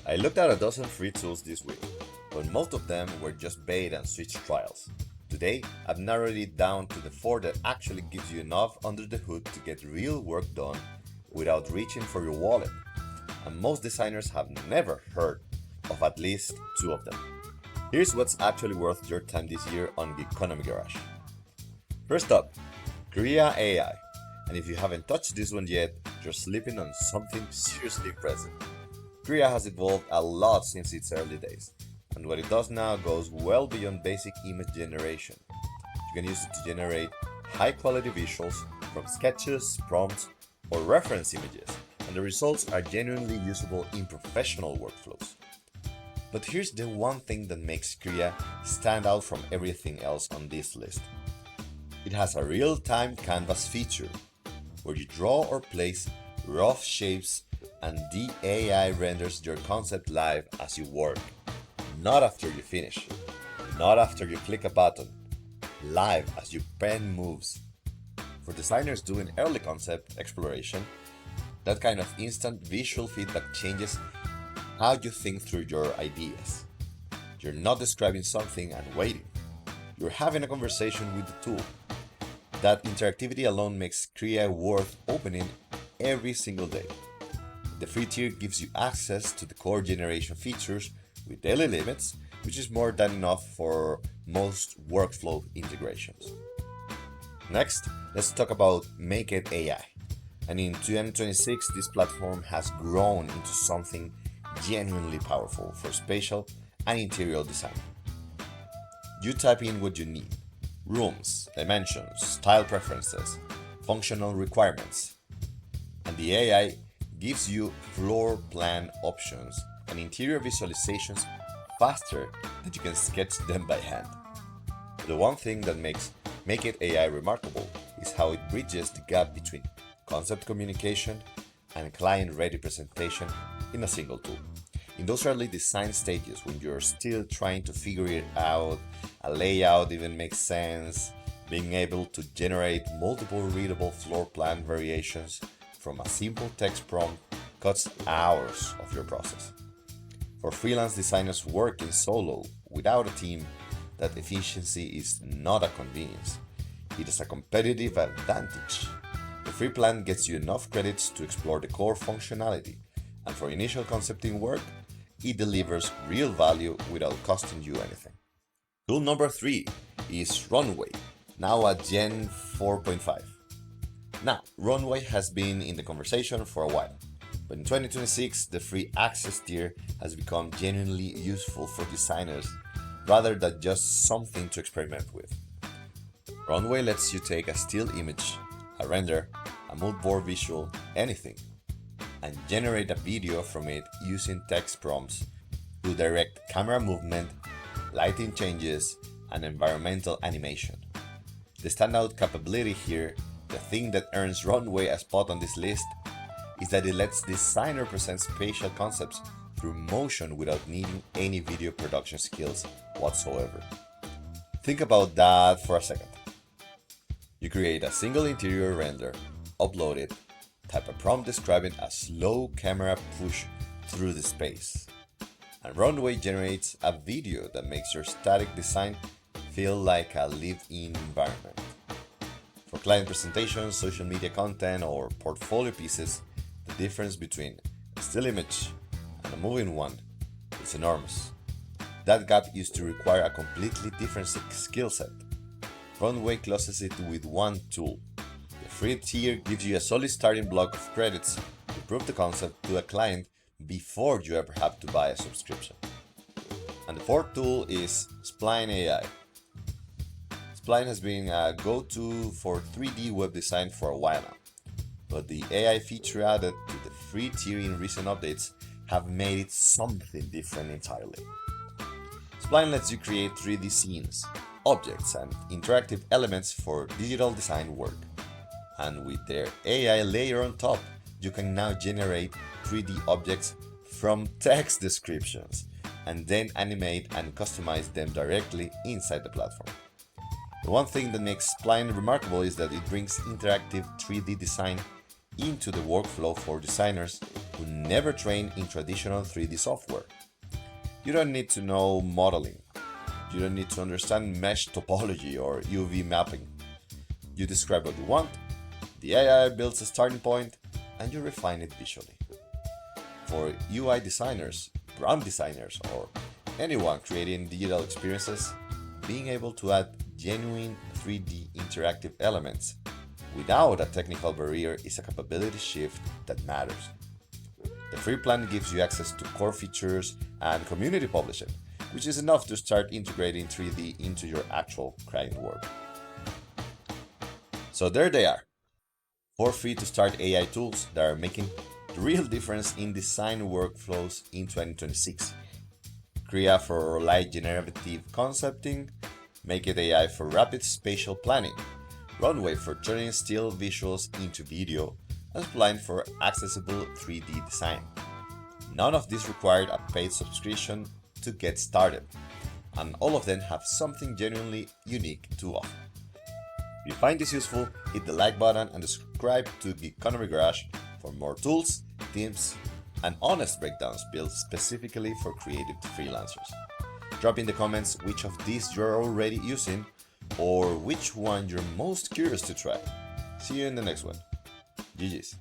I looked at a dozen free tools this week, but most of them were just bait and switch trials. Today, I've narrowed it down to the 4 that actually gives you enough under the hood to get real work done without reaching for your wallet. And most designers have never heard of at least 2 of them. Here's what's actually worth your time this year on Gigconomy Garage. First up, Krea AI. And if you haven't touched this one yet, you're sleeping on something seriously impressive. Krea has evolved a lot since its early days, and what it does now goes well beyond basic image generation. You can use it to generate high-quality visuals from sketches, prompts, or reference images, and the results are genuinely usable in professional workflows. But here's the one thing that makes Krea stand out from everything else on this list. It has a real-time canvas feature, where you draw or place rough shapes and the AI renders your concept live as you work. Not after you finish, not after you click a button, live as your pen moves. For designers doing early concept exploration, that kind of instant visual feedback changes how you think through your ideas. You're not describing something and waiting. You're having a conversation with the tool. That interactivity alone makes Krea worth opening every single day. The free tier gives you access to the core generation features with daily limits, which is more than enough for most workflow integrations. Next, let's talk about Maket AI. And in 2026, this platform has grown into something genuinely powerful for spatial and interior design. You type in what you need: rooms, dimensions, style preferences, functional requirements, and the AI gives you floor plan options and interior visualizations faster than you can sketch them by hand. The one thing that makes Maket AI remarkable is how it bridges the gap between concept communication and client-ready presentation in a single tool. In those early design stages, when you're still trying to figure it out, a layout even makes sense, being able to generate multiple readable floor plan variations from a simple text prompt cuts hours of your process. For freelance designers working solo without a team, that efficiency is not a convenience. It is a competitive advantage. The free plan gets you enough credits to explore the core functionality, and for initial concepting work, it delivers real value without costing you anything. Tool number 3 is Runway, now at Gen 4.5. Now, Runway has been in the conversation for a while, but in 2026, the free access tier has become genuinely useful for designers rather than just something to experiment with. Runway lets you take a still image, a render, a mood board visual, anything, and generate a video from it using text prompts to direct camera movement, lighting changes, and environmental animation. The standout capability here, the thing that earns Runway a spot on this list, is that it lets designers present spatial concepts through motion without needing any video production skills whatsoever. Think about that for a second. You create a single interior render, upload it, type a prompt describing a slow camera push through the space, and Runway generates a video that makes your static design feel like a lived-in environment. For client presentations, social media content, or portfolio pieces, the difference between a still image and a moving one is enormous. That gap used to require a completely different skill set. Runway closes it with one tool. The free tier gives you a solid starting block of credits to prove the concept to a client before you ever have to buy a subscription. And the fourth tool is Spline AI. Spline has been a go-to for 3D web design for a while now, but the AI feature added to the free tier in recent updates have made it something different entirely. Spline lets you create 3D scenes, objects, and interactive elements for digital design work. And with their AI layer on top, you can now generate 3D objects from text descriptions and then animate and customize them directly inside the platform. The one thing that makes Spline remarkable is that it brings interactive 3D design into the workflow for designers who never trained in traditional 3D software. You don't need to know modeling. You don't need to understand mesh topology or UV mapping. You describe what you want, the AI builds a starting point, and you refine it visually. For UI designers, brand designers, or anyone creating digital experiences, being able to add genuine 3D interactive elements without a technical barrier is a capability shift that matters. The free plan gives you access to core features and community publishing, which is enough to start integrating 3D into your actual client work. So there they are, 4 free to start AI tools that are making the real difference in design workflows in 2026. Krea for light generative concepting, Maket AI for rapid spatial planning, Runway for turning still visuals into video, and Spline for accessible 3D design. None of these required a paid subscription to get started, and all of them have something genuinely unique to offer. If you find this useful, hit the like button and subscribe to Gigconomy Garage for more tools, tips, and honest breakdowns built specifically for creative freelancers. Drop in the comments which of these you're already using or which one you're most curious to try. See you in the next one. GG's.